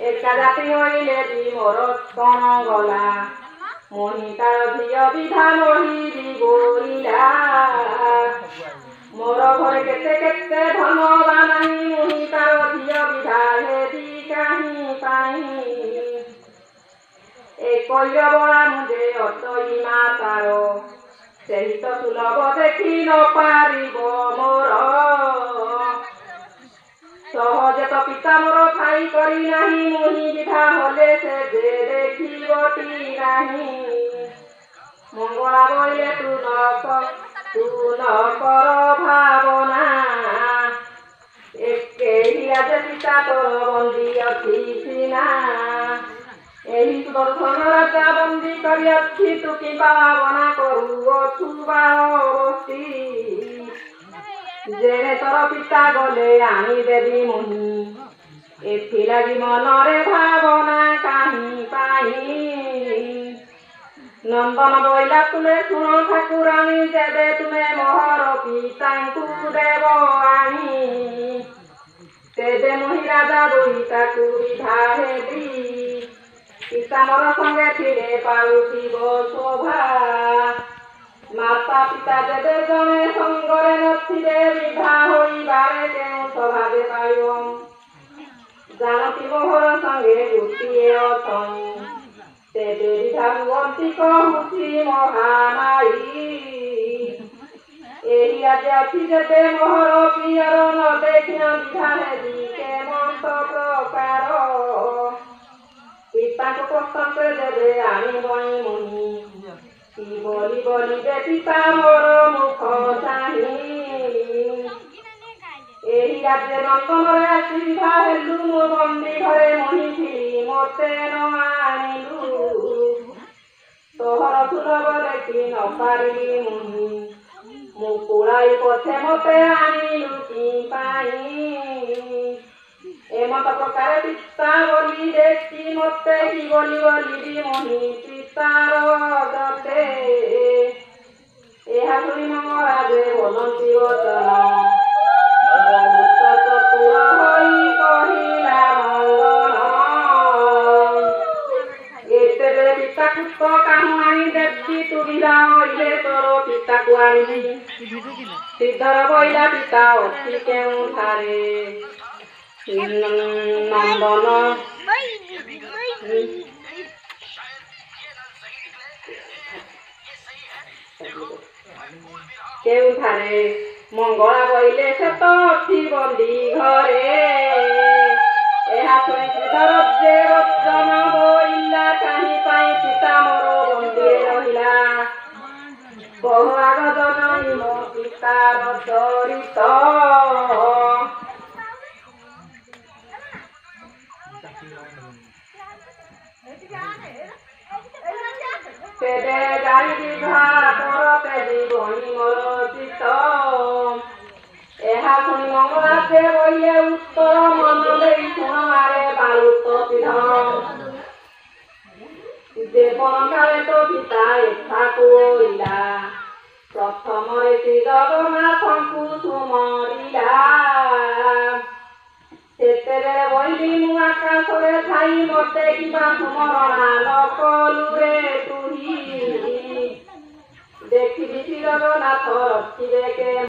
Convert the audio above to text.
एका जाति होइले भी मोर कण गला मोहि तार धिय विधा मोहि दिगोइला मोर घरे केते केते धन बा नाही मोहि तार धिय विधा हेदी काहि पाई एक बड़ा मुझे अतई मा तार ସେହି ତ ସୁଲଭ ଦେଖି ନ ପାରିବ ମୋର ସହଜେ ତ ପିତା ମୋର ଥାଇ କରି ନାହିଁ ମୁହିଁ ବିଧା ହଲେ ସେ ଯେ ଦେଖିବଟି ନାହିଁ ମଙ୍ଗଳା ବୋଇଲେ ତୁ ନ କର ଭାବନା କେହି ଆଜ ପିତା ତୋର ବନ୍ଦୀ ଅଛି ସିନା ଏହି ସୁଦର୍ଶନ ରାଜା ବନ୍ଦୀ କରି ଅଛି ତୁ କି ଭାବନା କରୁଅଛୁ ବାଳବତୀ ଯେଣେ ତୋର ପିତା ଗଲେ ଆଣିଦେବି ମୁହିଁ ଏଥିଲାଗି ମନରେ ଭାବନା କାହିଁ ପାଇଁ ନନ୍ଦନ ବୋଇଲା ତୁମେ ଶୁଣ ଠାକୁରାଣୀ ଯେବେ ତୁମେ ମୋହର ପିତାଙ୍କୁ ଦେବ ଆଣି ତେବେ ମୁହିଁ ରାଜା ବୋଇତାକୁ ବିଧା ହେବି ପିତା ମୋର ସଙ୍ଗେ ଥିଲେ ପାଉଥିବ ଶୋଭା ମାତା ପିତା ଯେବେ ଜଣେ ସଙ୍ଗରେ ନଥିବେ ବିଭା ହୋଇବାରେ କେଉଁ ସ୍ୱଭାବେ ପାଇବ ଜାଣତି ମୋହର ସଙ୍ଗେ ଗୋଟିଏ ଅଛଇଁ ତେବେ ବିଧା ହୁଅନ୍ତି କହୁଛି ମହାମାଇ ଏହି ଆଜି ଅଛି ଯେବେ ମୋହର ପ୍ରିୟର ନ ଦେଖିନ ବିଧା ହେବି କେମନ୍ତ ପ୍ରକାର ପିତାଙ୍କୁ ପ୍ରଶଂସା ଦେବେ ଆଣିବଣି ମୁହିଁ କି ବଲି ବଲିବେ ପିତା ମୋର ମୁଖ ଚାହିଁ ଏହି ରାଜ୍ୟ ନନ୍ଦନରେ ଆସି ବିଭା ହେଲୁ ମୋ ବନ୍ଦୀ ଘରେ ମୁହିଁଥିଲି ମୋତେ ନ ଆଣିଲୁ ତୋହର ସୁଲଭ ଦେଖି ନ ପାରିଲି ମୁହିଁ ମୁଁ କୁଳାଇ ପଛେ ମୋତେ ଆଣିଲୁ କି ପାଇଁ ଏମତ ପ୍ରକାର ପିତା ବୋଲି ଦେଖି ମୋତେ କି ବୋଲି ବଲିବି ମୁହିଁ ପିତାର ଗତେ ଏହା ଶୁଣି ମଙ୍ଗଳା ଯେ ବୋଲନ୍ତି ବଚନ ବହୁତ ଚତୁର ହୋଇ କହିଲା ମଙ୍ଗଳ ଏତେବେଳେ ପିତାକୁ ତ କାହୁଁ ଆଣି ଦେଖି ତୁ ବିଧା ହୋଇଲେ ତୋର ପିତାକୁ ଆଣିବି ସିଦ୍ଧର ବଇଲା ପିତା ଅଛି କେଉଁଠାରେ ନନ୍ଦନ କେଉଁଠାରେ ମଙ୍ଗଳା ବୋଇଲେ ସେ ତ ଅଛି ବନ୍ଦୀ ଘରେ ଏହା ଶୁଣି ଶ୍ରୀଧର ଯେ ବଚନ ବୋଇଲା କାହିଁ ପାଇଁ ପିତା ମୋର ବନ୍ଦୀରେ ରହିଲା ବହୁ ଆଗ ଜନନୀ ମୋ ପିତାର ଚରିତ ତେବେ ଗାଳି ବିଭା ତୋର ତେଜି ବଣି ମୋର ଚିତ ଏହା ଶୁଣି ମଙ୍ଗଳା ସେ ବୋଇଲେ ଉତ୍ତର ମନ ଦେଇ ଶୁଣ ଆରେ ବାଳୁତ ସିଧ ଯେପନ କାଳେ ତୋ ପିତା ଏଠାକୁ ଓଇଲା ପ୍ରଥମରେ ଶ୍ରୀ ଜଗନ୍ନାଥଙ୍କୁ ସୁମରିଲା ସେତେବେଳେ ବୋଇଲି ମୁଁ ଆକାଶରେ ଥାଇ ମୋତେ କିବା ସୁମରଣା ନ କଲୁ ରେ ତୁହି ଦେଖିବି ଶ୍ରୀ ଜଗନ୍ନାଥ ରଖିବେ କେ